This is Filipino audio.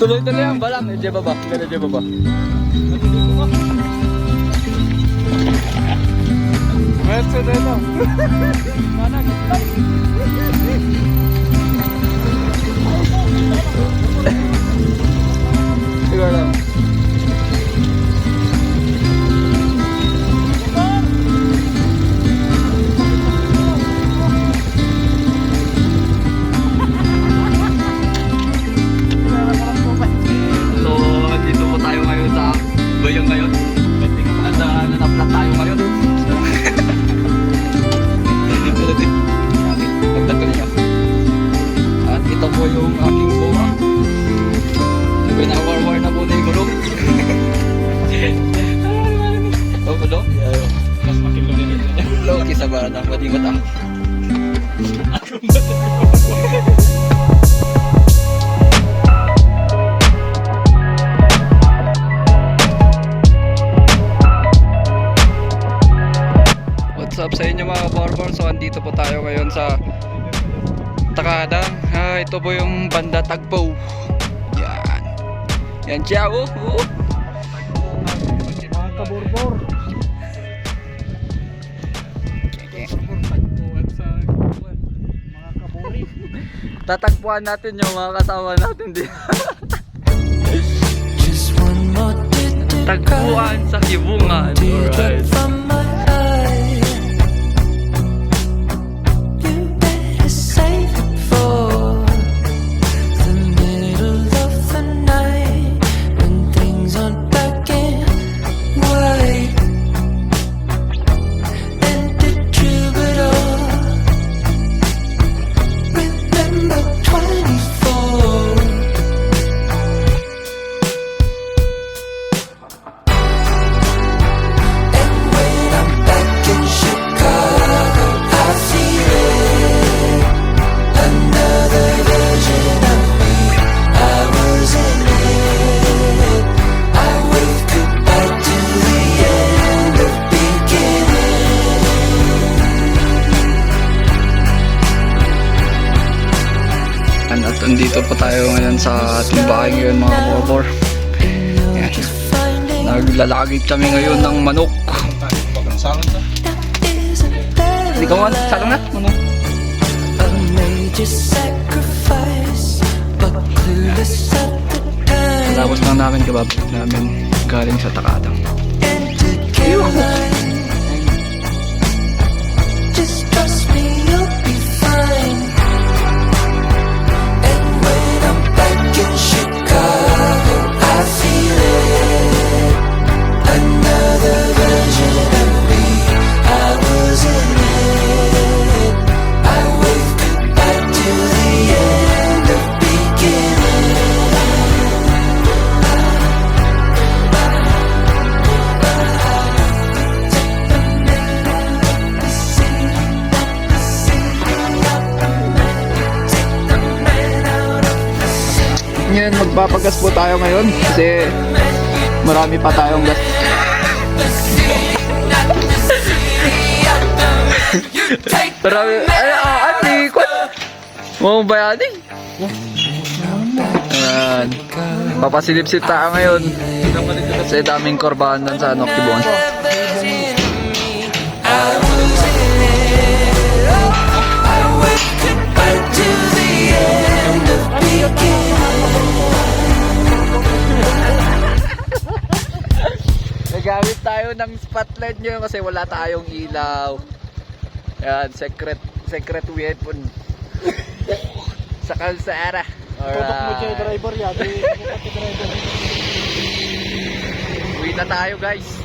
Tuloy-tuloy ang balang. Medyo baba. Medyo baba. Medyo dito. Sige lang. Bayang ngayon. At nanaplat tayo ngayon. Pagdato niya. At ito po yung aking buha. Pinawar-war na po na yung gulong. Oh, gulong? Mas makilong yun. Loki sa bata. Pati matang. What's up sa inyo mga barbar? So andito po tayo ngayon sa Takadang. Ito po yung banda Tagpo. Yan. Yan siya. Mga kaborbor. Tatagpuan natin yung mga kasama natin din. Tagpuan sa Kibungan. Alright. Nandito po tayo ngayon sa ating bahay ngayon mga borbor. Naglalagit kami ngayon ng manok. Hindi ka man, salong na manok. Tapos lang namin kebab namin galing sa Takadang. Ngayon magpapagas po tayo ngayon kasi marami pa tayong gas. Marami. Ati, kwat. Mau bayani. Ayan. Papasilip-silip tayo ngayon kasi daming korbahan doon sa Kibungan. Nagamit tayo ng spotlight nyo kasi wala tayong ilaw. Ayan, secret weapon sa kalsara. Tutok mo siya driver yan. Uwi na tayo guys.